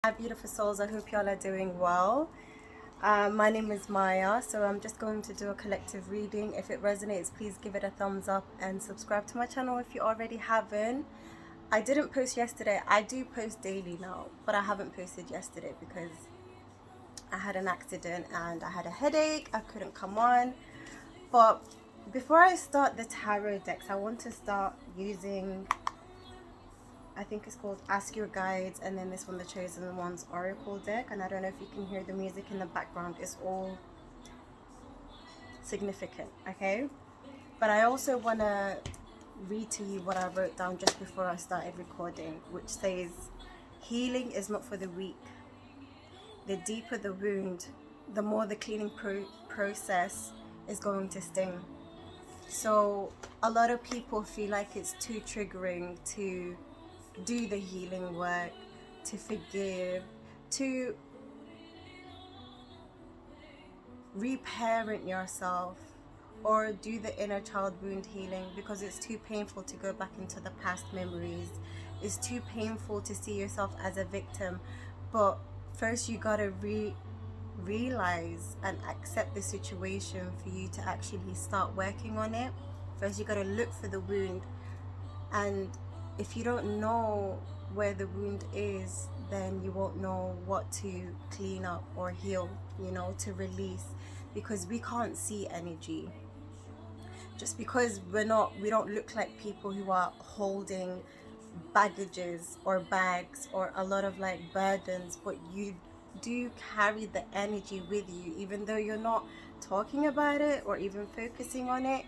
Hi, beautiful souls. I hope y'all are doing well. My name is Maya, so I'm just going to do a collective reading. If it resonates, please give it a thumbs up and subscribe to my channel if you already haven't. I didn't post yesterday. I do post daily now, but I haven't posted yesterday because I had an accident and I had a headache. I couldn't come on. But before I start the tarot decks, I want to start using, I think it's called Ask Your Guides, and then this one, the Chosen One's Oracle deck. And I don't know if you can hear the music in the background. It's all significant, okay? But I also want to read to you what I wrote down just before I started recording, which says, healing is not for the weak. The deeper the wound, the more the cleaning process is going to sting. So a lot of people feel like it's too triggering to do the healing work, to forgive, to reparent yourself, or do the inner child wound healing because it's too painful to go back into the past memories. It's too painful to see yourself as a victim. But first you gotta realize and accept the situation for you to actually start working on it. First you gotta look for the wound, and if you don't know where the wound is, then you won't know what to clean up or heal, to release, because we can't see energy. Just because we don't look like people who are holding baggages or bags or a lot of like burdens, but you do carry the energy with you, even though you're not talking about it or even focusing on it.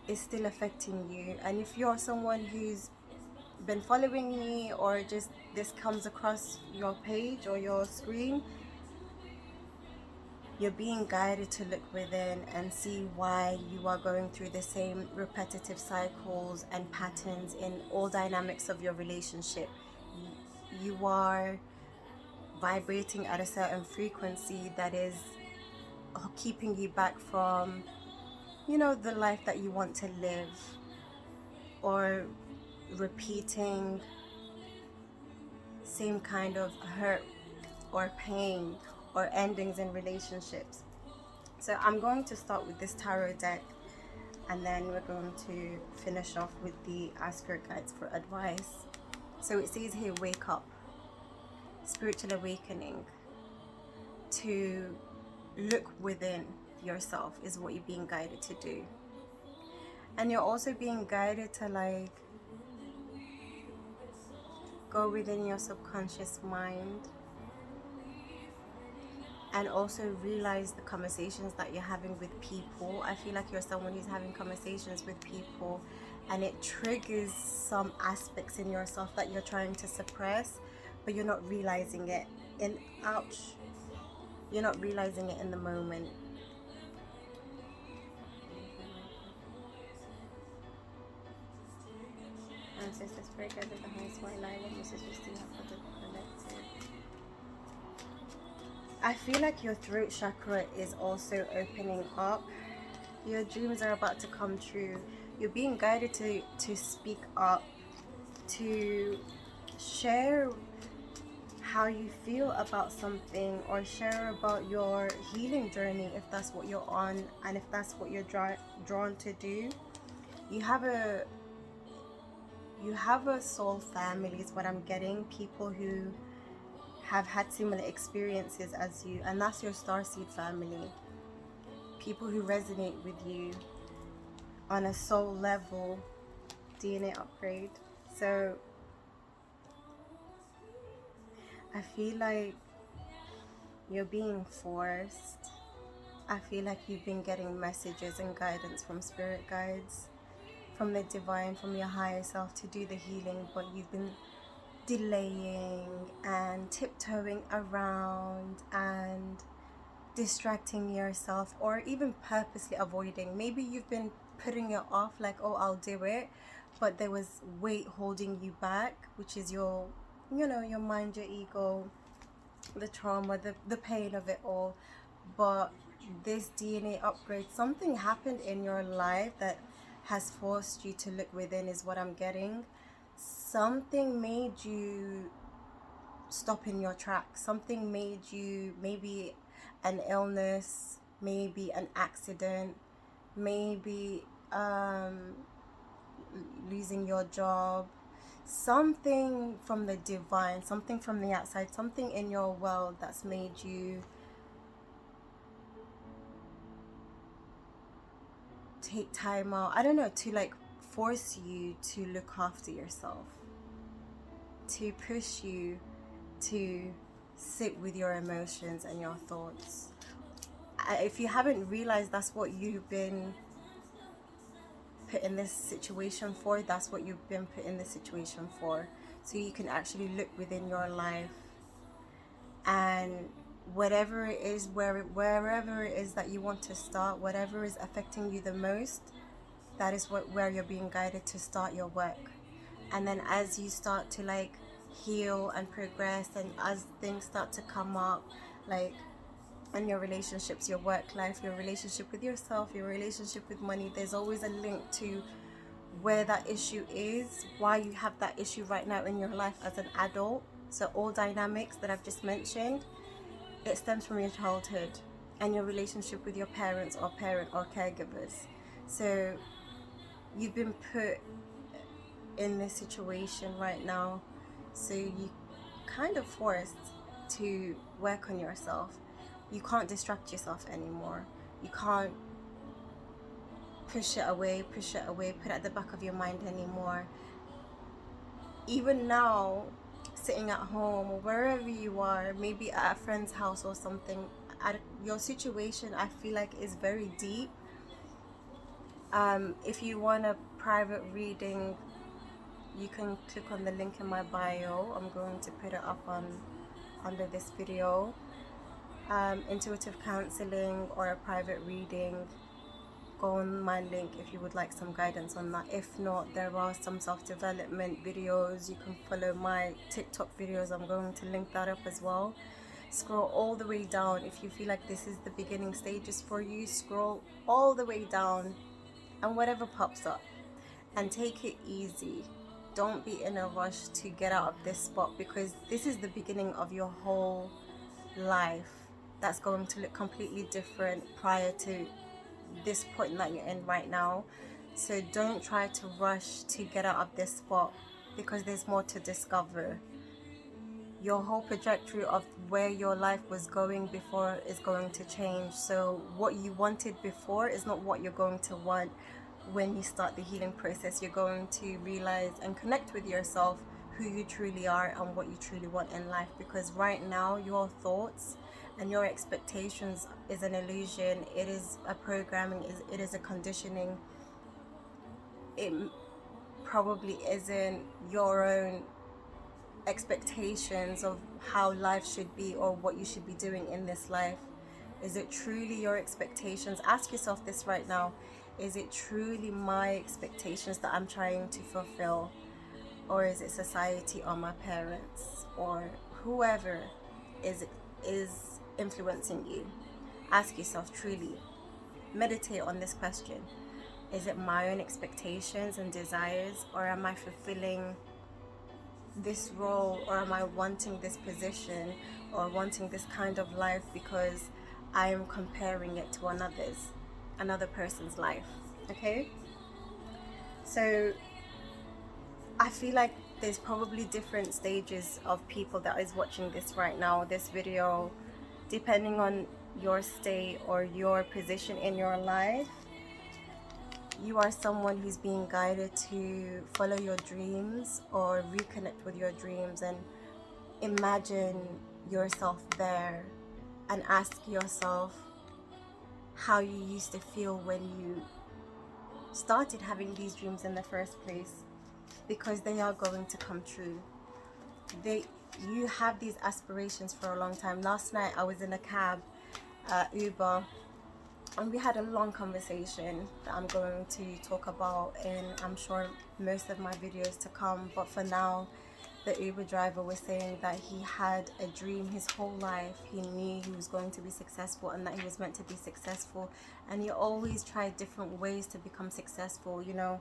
It's still affecting you. And if you're someone who's been following me, or just this comes across your page or your screen, you're being guided to look within and see why you are going through the same repetitive cycles and patterns in all dynamics of your relationship. You are vibrating at a certain frequency that is keeping you back from, the life that you want to live, or repeating same kind of hurt or pain or endings in relationships. So I'm going to start with this tarot deck, and then we're going to finish off with the Ask Your Guides for advice. So it says here, wake up. Spiritual awakening. To look within yourself is what you're being guided to do. And you're also being guided to go within your subconscious mind and also realize the conversations that you're having with people. I feel like you're someone who's having conversations with people and it triggers some aspects in yourself that you're trying to suppress, but you're not realizing it. And ouch, you're not realizing it in the moment. Ancestors, pray guide the highest white light and messages do you have for the collective. I feel like your throat chakra is also opening up. Your dreams are about to come true. You're being guided to speak up, to share how you feel about something, or share about your healing journey if that's what you're on, and if that's what you're drawn to do. You have a soul family is what I'm getting. People who have had similar experiences as you, and that's your starseed family. People who resonate with you on a soul level. DNA upgrade. So I feel like you're being forced. I feel like you've been getting messages and guidance from spirit guides, from the divine, from your higher self to do the healing, but you've been delaying and tiptoeing around and distracting yourself, or even purposely avoiding. Maybe you've been putting it off, like, oh, I'll do it, but there was weight holding you back, which is your mind, your ego, the trauma, the pain of it all. But this DNA upgrade, something happened in your life that has forced you to look within, is what I'm getting. Something made you stop in your tracks. Something made you, maybe an illness, maybe an accident, maybe losing your job, something from the divine, something from the outside, something in your world that's made you take time out, I don't know, to like force you to look after yourself, to push you to sit with your emotions and your thoughts. If you haven't realized that's what you've been put in this situation for, that's what you've been put in this situation for, so you can actually look within your life, and whatever it is, wherever it is that you want to start, whatever is affecting you the most, that is where you're being guided to start your work. And then as you start to like heal and progress, and as things start to come up, like in your relationships, your work life, your relationship with yourself, your relationship with money, there's always a link to where that issue is, why you have that issue right now in your life as an adult. So all dynamics that I've just mentioned, it stems from your childhood and your relationship with your parents or parent or caregivers. So you've been put in this situation right now, so you kind of forced to work on yourself. You can't distract yourself anymore. You can't push it away, put it at the back of your mind anymore. Even now, sitting at home or wherever you are, maybe at a friend's house or something, your situation, I feel like, is very deep. If you want a private reading, you can click on the link in my bio. I'm going to put it up under this video. Intuitive counseling or a private reading, go on my link if you would like some guidance on that. If not, there are some self-development videos. You can follow my TikTok videos. I'm going to link that up as well. Scroll all the way down. If you feel like this is the beginning stages for you, scroll all the way down and whatever pops up, and take it easy. Don't be in a rush to get out of this spot, because this is the beginning of your whole life that's going to look completely different prior to this point that you're in right now. So don't try to rush to get out of this spot, because there's more to discover. Your whole trajectory of where your life was going before is going to change. So what you wanted before is not what you're going to want when you start the healing process. You're going to realize and connect with yourself, who you truly are and what you truly want in life. Because right now, your thoughts and your expectations is an illusion. It is a programming, it is a conditioning. It probably isn't your own expectations of how life should be or what you should be doing in this life. Is it truly your expectations? Ask yourself this right now. Is it truly my expectations that I'm trying to fulfill? Or is it society or my parents or whoever is influencing you? Ask yourself truly. Meditate on this question. Is it my own expectations and desires, or am I fulfilling this role, or am I wanting this position or wanting this kind of life because I am comparing it to another person's life? Okay, so I feel like there's probably different stages of people that is watching this right now, this video, depending on your state or your position in your life. You are someone who's being guided to follow your dreams or reconnect with your dreams, and imagine yourself there and ask yourself how you used to feel when you started having these dreams in the first place, because they are going to come true. You have these aspirations for a long time. Last night I was in a cab, Uber, and we had a long conversation that I'm going to talk about in, I'm sure, most of my videos to come. But for now, the Uber driver was saying that he had a dream his whole life. He knew he was going to be successful and that he was meant to be successful, and he always tried different ways to become successful, you know,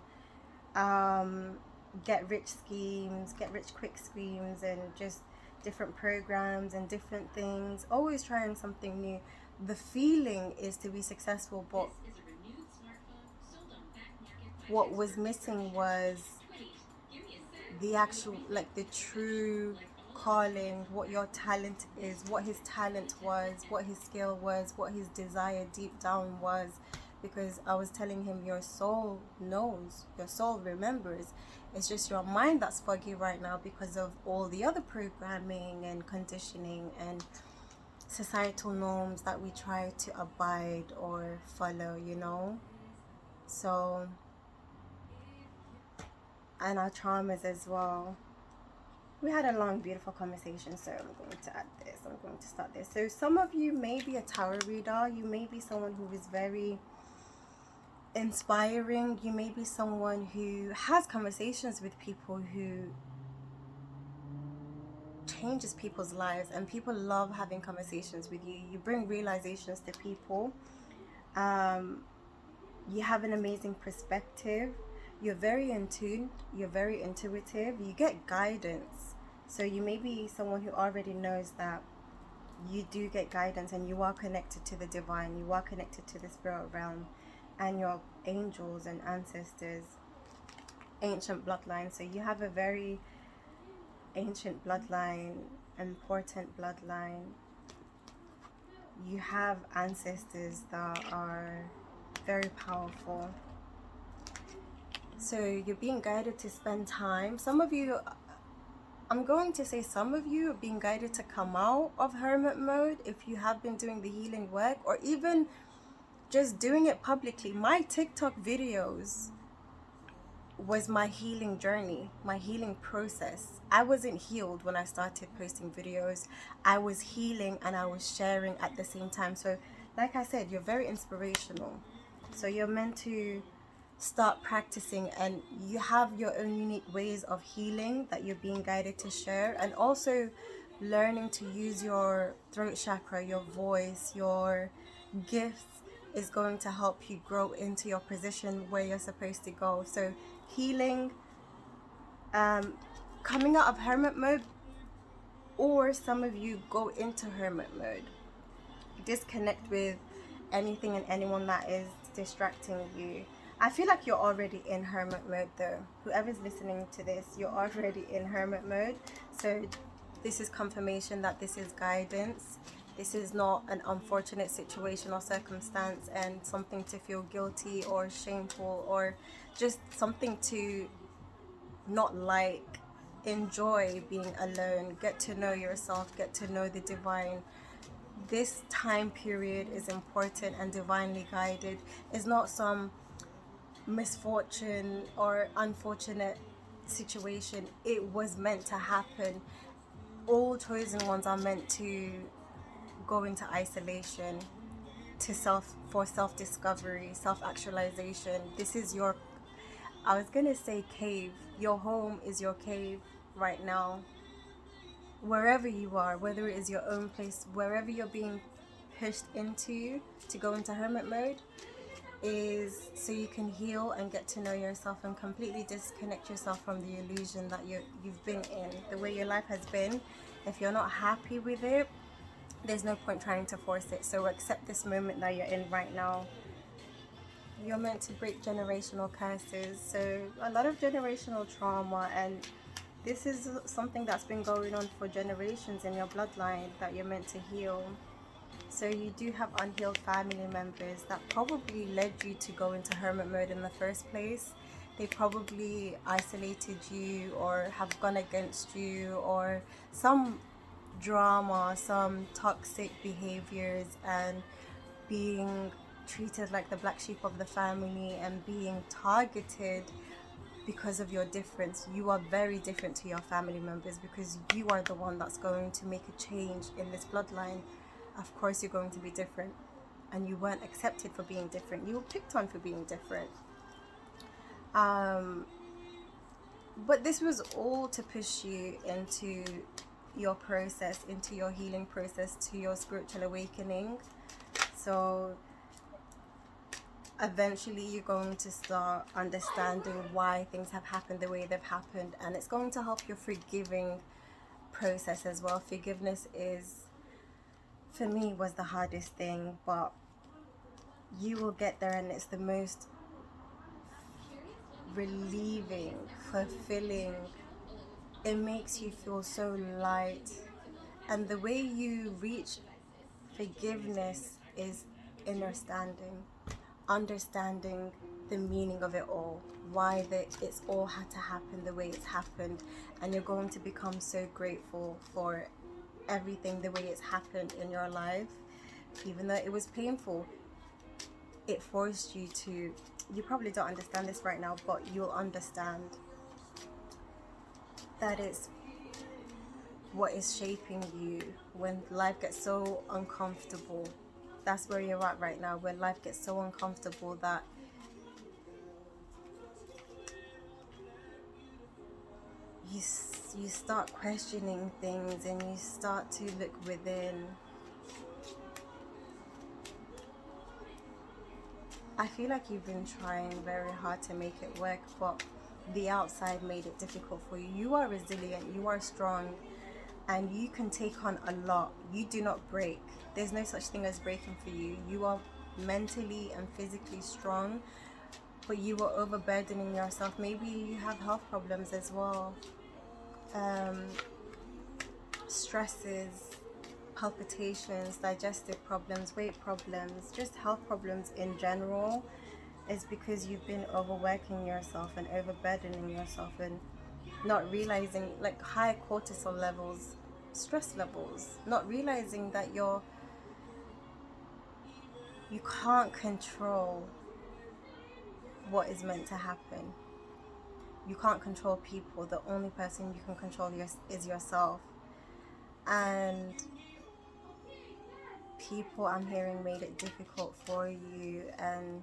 get rich schemes, get rich quick schemes, and just different programs and different things, always trying something new. The feeling is to be successful, but what was missing was the actual, like the true calling, what your talent is, what his talent was, what his skill was, what his desire deep down was. Because I was telling him, your soul knows, your soul remembers. It's just your mind that's foggy right now because of all the other programming and conditioning and societal norms that we try to abide or follow, you know. So, and our traumas as well. We had a long, beautiful conversation, so I'm going to add this. I'm going to start this. So some of you may be a tarot reader. You may be someone who is very inspiring. You may be someone who has conversations with people, who changes people's lives, and people love having conversations with you. You bring realizations to people. You have an amazing perspective. You're very in tune. You're very intuitive. You get guidance. So you may be someone who already knows that you do get guidance and you are connected to the divine. You are connected to the spirit realm and your angels and ancestors, ancient bloodline. So you have a very ancient bloodline, important bloodline. You have ancestors that are very powerful. So you're being guided to spend time. Some of you, I'm going to say some of you are being guided to come out of hermit mode if you have been doing the healing work, or even just doing it publicly. My TikTok videos was my healing journey, my healing process. I wasn't healed when I started posting videos. I was healing and I was sharing at the same time. So like I said, you're very inspirational. So you're meant to start practicing, and you have your own unique ways of healing that you're being guided to share, and also learning to use your throat chakra, your voice, your gifts is going to help you grow into your position where you're supposed to go. So healing, coming out of hermit mode, or some of you go into hermit mode, disconnect with anything and anyone that is distracting you. I feel like you're already in hermit mode though. Whoever's listening to this, you're already in hermit mode. So this is confirmation that this is guidance. This is not an unfortunate situation or circumstance and something to feel guilty or shameful, or just something to not like. Enjoy being alone. Get to know yourself. Get to know the divine. This time period is important and divinely guided. It's not some misfortune or unfortunate situation. It was meant to happen. All chosen ones are meant to go into isolation, to self-discovery, self-actualization. This is your, I was gonna say cave. Your home is your cave right now. Wherever you are, whether it is your own place, wherever you're being pushed into to go into hermit mode, is so you can heal and get to know yourself and completely disconnect yourself from the illusion that you've been in, the way your life has been. If you're not happy with it, there's no point trying to force it. So accept this moment that you're in right now. You're meant to break generational curses. So a lot of generational trauma, and this is something that's been going on for generations in your bloodline that you're meant to heal. So you do have unhealed family members that probably led you to go into hermit mode in the first place. They probably isolated you or have gone against you, or some drama, some toxic behaviors, and being treated like the black sheep of the family and being targeted because of your difference. You are very different to your family members because you are the one that's going to make a change in this bloodline. Of course you're going to be different, and you weren't accepted for being different. You were picked on for being different. But this was all to push you into your process, into your healing process, to your spiritual awakening. So eventually you're going to start understanding why things have happened the way they've happened, and it's going to help your forgiving process as well. Forgiveness is, for me, was the hardest thing, but you will get there, and it's the most relieving, fulfilling. It makes you feel so light. And the way you reach forgiveness is understanding the meaning of it all, why it's all had to happen the way it's happened, and you're going to become so grateful for everything the way it's happened in your life. Even though it was painful, it forced you to, you probably don't understand this right now, but you'll understand that it's what is shaping you when life gets so uncomfortable. That's where you're at right now, where life gets so uncomfortable that you start questioning things and you start to look within. I feel like you've been trying very hard to make it work, but the outside made it difficult for you. You are resilient, you are strong, and you can take on a lot. You do not break. There's no such thing as breaking for you. You are mentally and physically strong, but you are overburdening yourself. Maybe you have health problems as well. Stresses, palpitations, digestive problems, weight problems, just health problems in general, is because you've been overworking yourself and overburdening yourself and not realizing, like high cortisol levels, stress levels, not realizing that you can't control what is meant to happen. You can't control people. The only person you can control is yourself. And people, I'm hearing, made it difficult for you, and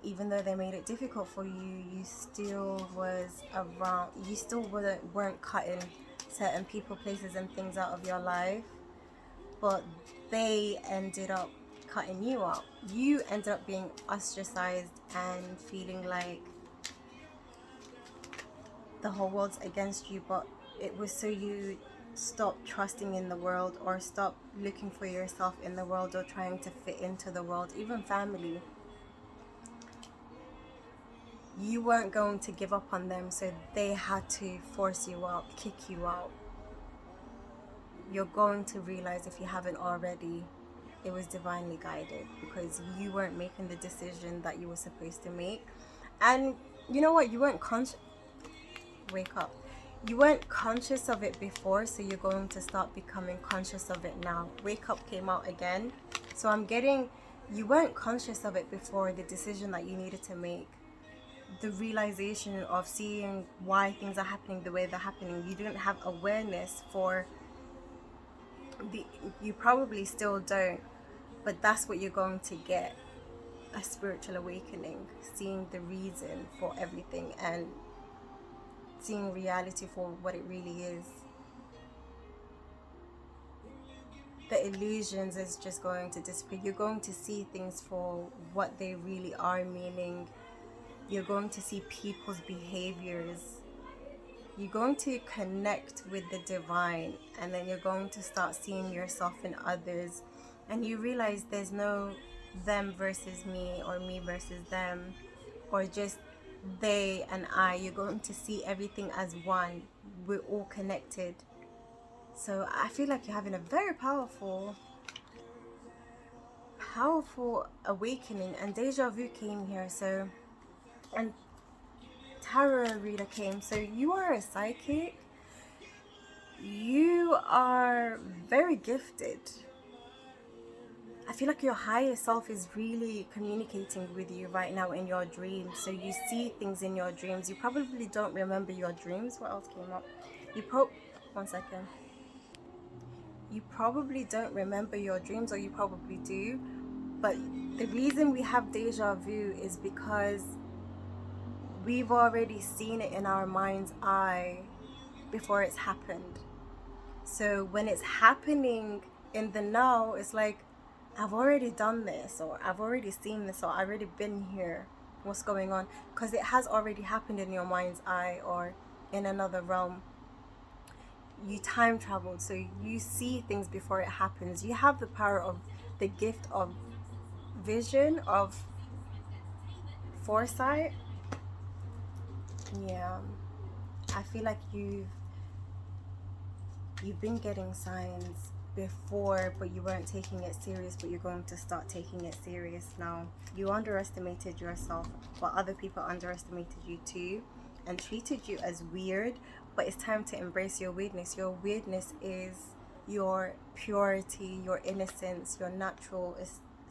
even though they made it difficult for you, you still weren't cutting certain people, places and things out of your life, but they ended up cutting you out. You ended up being ostracized and feeling like the whole world's against you, but it was so you stop trusting in the world, or stop looking for yourself in the world, or trying to fit into the world. Even family, you weren't going to give up on them, so they had to force you out, kick you out. You're going to realize, if you haven't already, it was divinely guided, because you weren't making the decision that you were supposed to make. And you know what? You weren't wake up. You weren't conscious of it before, so you're going to start becoming conscious of it now. Wake up came out again. So I'm getting, you weren't conscious of it before, the decision that you needed to make. The realization of seeing why things are happening the way they're happening. You didn't have awareness for you probably still don't, but that's what you're going to get. A spiritual awakening, seeing the reason for everything and seeing reality for what it really is. The illusions is just going to disappear. You're going to see things for what they really are, meaning you're going to see people's behaviors. You're going to connect with the divine, and then you're going to start seeing yourself in others, and you realize there's no them versus me, or me versus them, or just they and I. You're going to see everything as one. We're all connected. So I feel like you're having a very powerful awakening, and deja vu came here. So, and tarot reader came. So you are a psychic. You are very gifted. I feel like your higher self is really communicating with you right now in your dreams. So you see things in your dreams. You probably don't remember your dreams. What else came up? One second. You probably don't remember your dreams, or you probably do. But the reason we have deja vu is because we've already seen it in our mind's eye before it's happened. So when it's happening in the now, it's like, I've already done this, or I've already seen this, or I've already been here. What's going on? Because it has already happened in your mind's eye or in another realm. you time traveled, so you see things before it happens. You have the power of the gift of vision, of foresight. Yeah, I feel like you've been getting signs before, but you weren't taking it serious, but you're going to start taking it serious now. You underestimated yourself, but other people underestimated you too and treated you as weird. But it's time to embrace your weirdness. Your weirdness is your purity, your innocence, your natural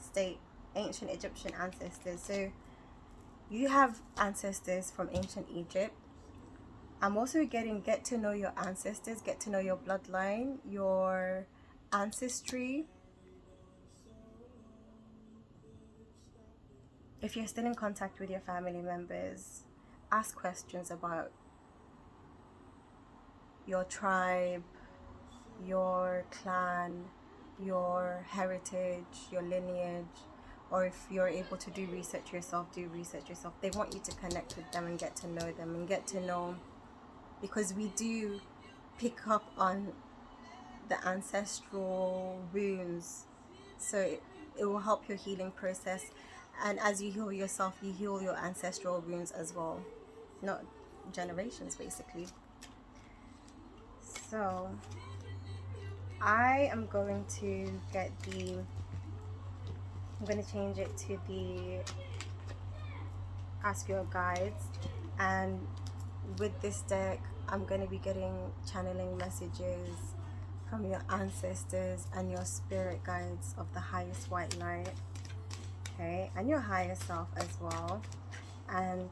state. Ancient Egyptian ancestors. So you have ancestors from ancient Egypt. I'm also get to know your ancestors, get to know your bloodline, your ancestry. If you're still in contact with your family members, ask questions about your tribe, your clan, your heritage, your lineage. Or if you're able to do research yourself, do research yourself. They want you to connect with them and get to know them and get to know, because we do pick up on the ancestral wounds. So it will help your healing process. And as you heal yourself, you heal your ancestral wounds as well. Not generations, basically. So I am going to I'm going to change it to the Ask Your Guides. And with this deck, I'm going to be getting channeling messages from your ancestors and your spirit guides of the highest white light, okay, and your higher self as well, and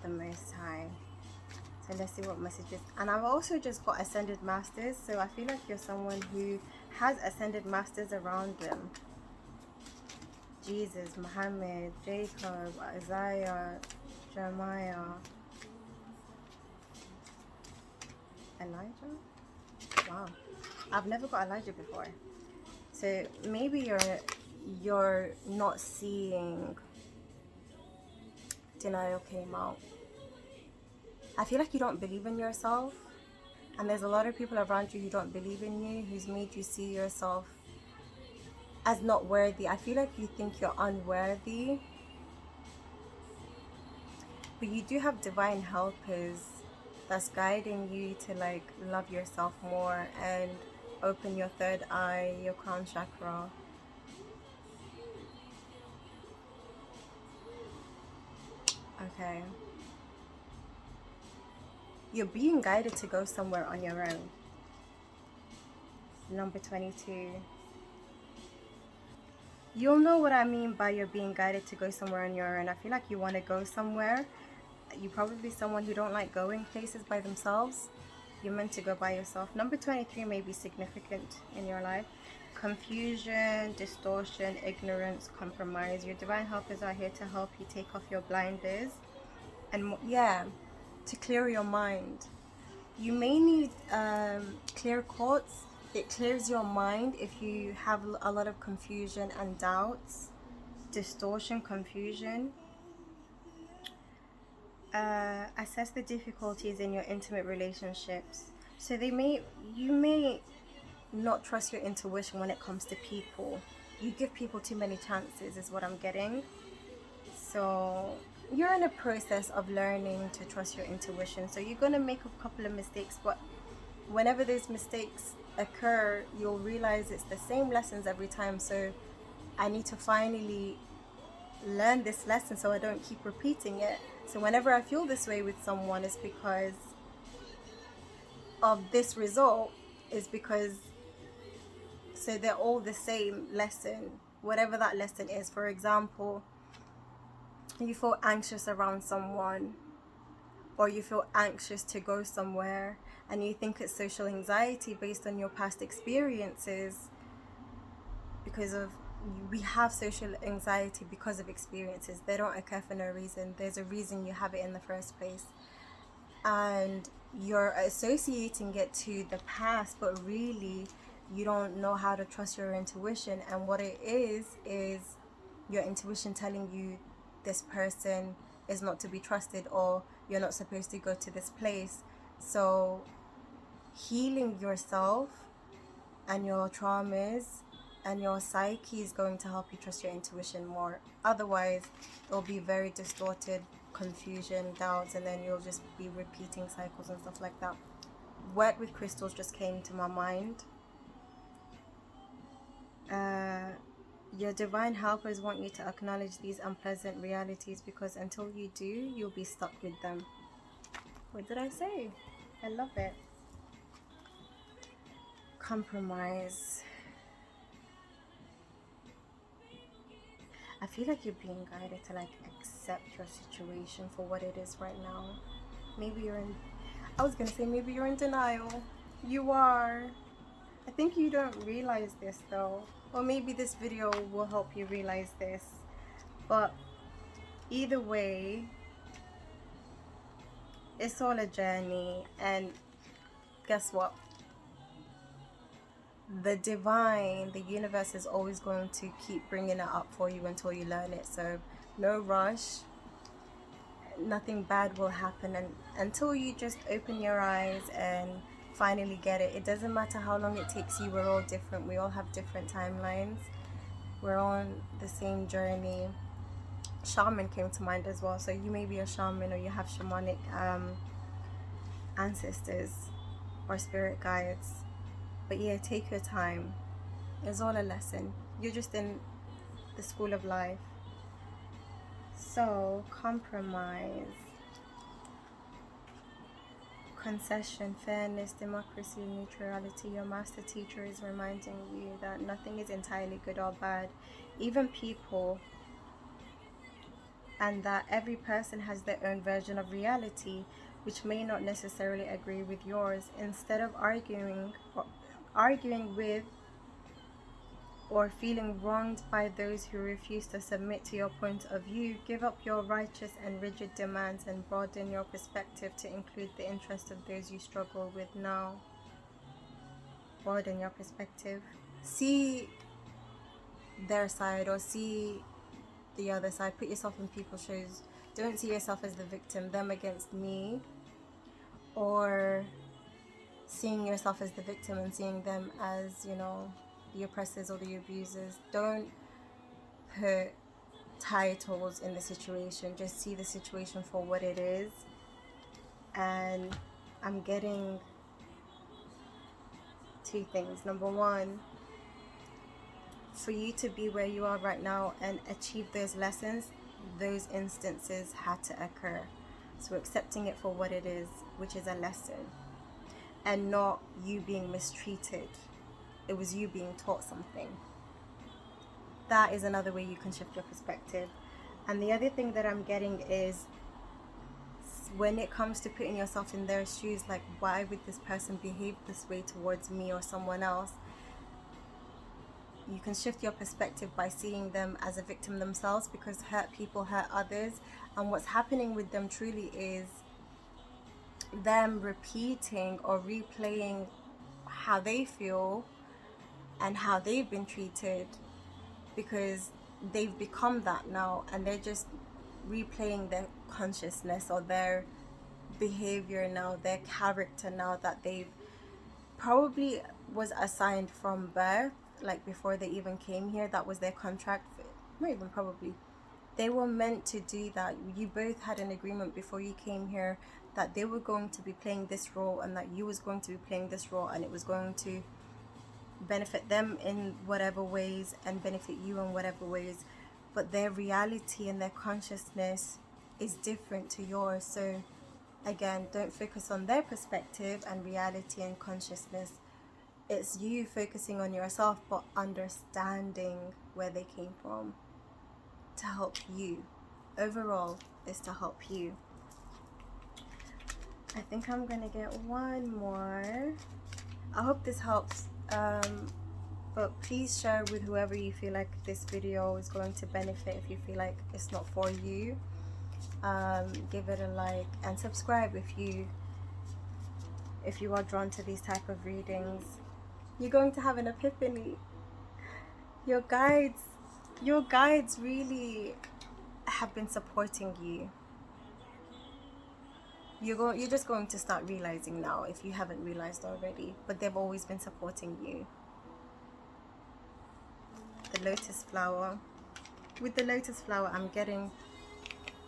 the Most High. So let's see what messages. And I've also just got ascended masters, so I feel like you're someone who has ascended masters around them. Jesus, Muhammad, Jacob, Isaiah, Jeremiah, Elijah. Wow, I've never got Elijah before. So maybe you're not seeing. Denial came out. I feel like you don't believe in yourself, and there's a lot of people around you who don't believe in you, who's made you see yourself as not worthy. I feel like you think you're unworthy, but you do have divine helpers that's guiding you to like love yourself more and open your third eye, your crown chakra. Okay. You're being guided to go somewhere on your own. Number 22. You'll know what I mean by you're being guided to go somewhere on your own. I feel like you want to go somewhere. You're probably someone who don't like going places by themselves. You're meant to go by yourself. Number 23 may be significant in your life. Confusion, distortion, ignorance, compromise. Your divine helpers are here to help you take off your blinders and to clear your mind. You may need clear quartz. It clears your mind if you have a lot of confusion and doubts, distortion, confusion. Assess the difficulties in your intimate relationships. So you may not trust your intuition when it comes to people. You give people too many chances is what I'm getting. So you're in a process of learning to trust your intuition. So you're going to make a couple of mistakes, but whenever those mistakes occur, you'll realize it's the same lessons every time. So I need to finally learn this lesson so I don't keep repeating it. So whenever I feel this way with someone, it's because of this result, is because so they're all the same lesson, whatever that lesson is. For example, you feel anxious around someone, or you feel anxious to go somewhere, and you think it's social anxiety based on your past experiences, because of we have social anxiety because of experiences. They don't occur for no reason. There's a reason you have it in the first place, and you're associating it to the past, but really you don't know how to trust your intuition. And what it is your intuition telling you this person is not to be trusted, or you're not supposed to go to this place. So healing yourself and your traumas and your psyche is going to help you trust your intuition more. Otherwise, it'll be very distorted, confusion, doubts, and then you'll just be repeating cycles and stuff like that. Work with crystals just came to my mind. Your divine helpers want you to acknowledge these unpleasant realities, because until you do, you'll be stuck with them. What did I say? I love it. Compromise. I feel like you're being guided to like accept your situation for what it is right now. Maybe you're in, I was gonna say maybe you're in denial. You are. I think you don't realize this though. Or maybe this video will help you realize this. But either way, it's all a journey, and guess what? The divine, the universe is always going to keep bringing it up for you until you learn it. So no rush. Nothing bad will happen until you just open your eyes and finally get it. It doesn't matter how long it takes you. We're all different. We all have different timelines. We're on the same journey. Shaman came to mind as well. So you may be a shaman, or you have shamanic ancestors or spirit guides. But yeah, take your time. It's all a lesson. You're just in the school of life. So, compromise, concession, fairness, democracy, neutrality. Your master teacher is reminding you that nothing is entirely good or bad, even people, and that every person has their own version of reality, which may not necessarily agree with yours. Instead of arguing with or feeling wronged by those who refuse to submit to your point of view, give up your righteous and rigid demands and broaden your perspective to include the interest of those you struggle with now. Broaden your perspective. See their side or see the other side. Put yourself in people's shoes. Don't see yourself as the victim, them against me, or seeing yourself as the victim and seeing them as, you know, the oppressors or the abusers. Don't put titles in the situation. Just see the situation for what it is. And I'm getting two things. Number one, for you to be where you are right now and achieve those lessons, those instances had to occur. So accepting it for what it is, which is a lesson, and not you being mistreated. It was you being taught something. That is another way you can shift your perspective. And the other thing that I'm getting is, when it comes to putting yourself in their shoes, like, why would this person behave this way towards me or someone else? You can shift your perspective by seeing them as a victim themselves, because hurt people hurt others. And what's happening with them truly is them repeating or replaying how they feel and how they've been treated, because they've become that now, and they're just replaying their consciousness or their behavior now, their character now, that they've probably was assigned from birth, like before they even came here. That was their contract. Not even probably, they were meant to do that. You both had an agreement before you came here that they were going to be playing this role, and that you was going to be playing this role, and it was going to benefit them in whatever ways and benefit you in whatever ways. But their reality and their consciousness is different to yours. So again, don't focus on their perspective and reality and consciousness. It's you focusing on yourself, but understanding where they came from to help you. Overall, is to help you. I think I'm gonna get one more. I hope this helps. But please share with whoever you feel like this video is going to benefit. If you feel like it's not for you, give it a like and subscribe if you are drawn to these type of readings. You're going to have an epiphany. Your guides really have been supporting you. You're just going to start realizing now, if you haven't realized already, but they've always been supporting you. The lotus flower. With the lotus flower, I'm getting,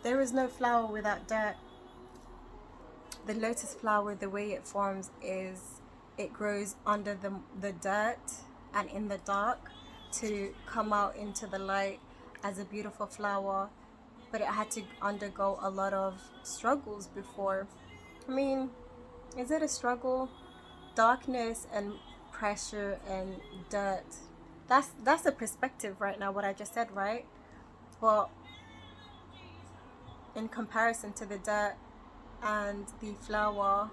there is no flower without dirt. The lotus flower, the way it forms is it grows under the dirt and in the dark to come out into the light as a beautiful flower. But it had to undergo a lot of struggles before. I mean, is it a struggle? Darkness and pressure and dirt. That's a perspective right now, what I just said, right? But in comparison to the dirt and the flower,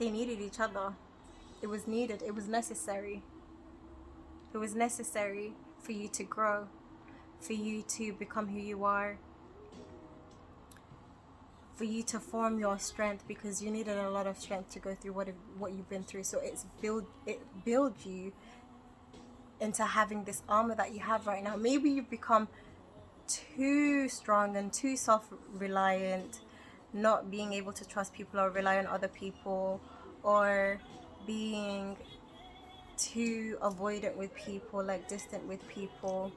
they needed each other. It was needed. It was necessary. It was necessary for you to grow, for you to become who you are, for you to form your strength, because you needed a lot of strength to go through what you've been through. So it builds you into having this armor that you have right now. Maybe you've become too strong and too self-reliant, not being able to trust people or rely on other people, or being too avoidant with people, like distant with people.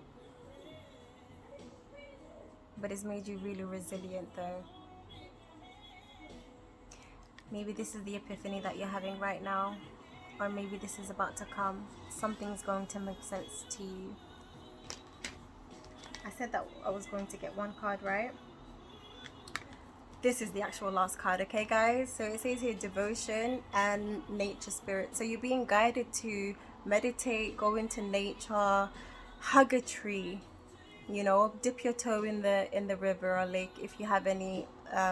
But it's made you really resilient though. Maybe this is the epiphany that you're having right now, or maybe this is about to come. Something's going to make sense to you. I said that I was going to get one card, right? This is the actual last card, okay guys? So it says here devotion and nature spirit. So you're being guided to meditate, go into nature, hug a tree, you know, dip your toe in the river or lake if you have any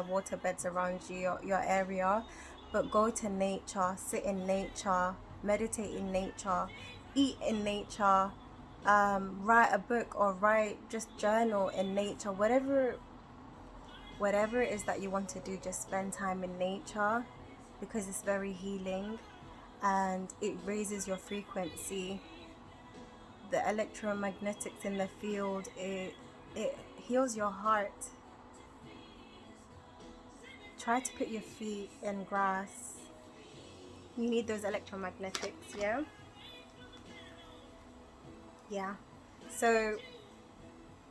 water beds around you, your area. But go to nature, sit in nature, meditate in nature, eat in nature, write a book or just journal in nature. Whatever it is that you want to do, just spend time in nature, because it's very healing and it raises your frequency. The electromagnetics in the field, it heals your heart. Try to put your feet in grass. You need those electromagnetics, yeah. So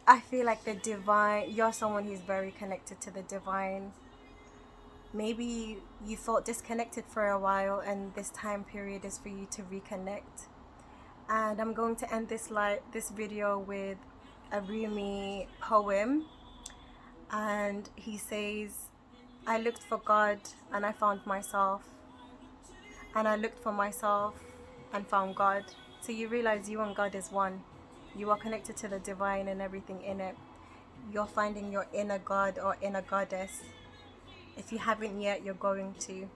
I feel like the divine, you're someone who's very connected to the divine. Maybe you felt disconnected for a while, and this time period is for you to reconnect. And I'm going to end this video with a Rumi poem, and he says, I looked for God and I found myself, and I looked for myself and found God. So you realize you and God is one. You are connected to the divine and everything in it. You're finding your inner God or inner goddess. If you haven't yet, you're going to.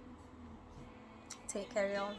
Take care, y'all.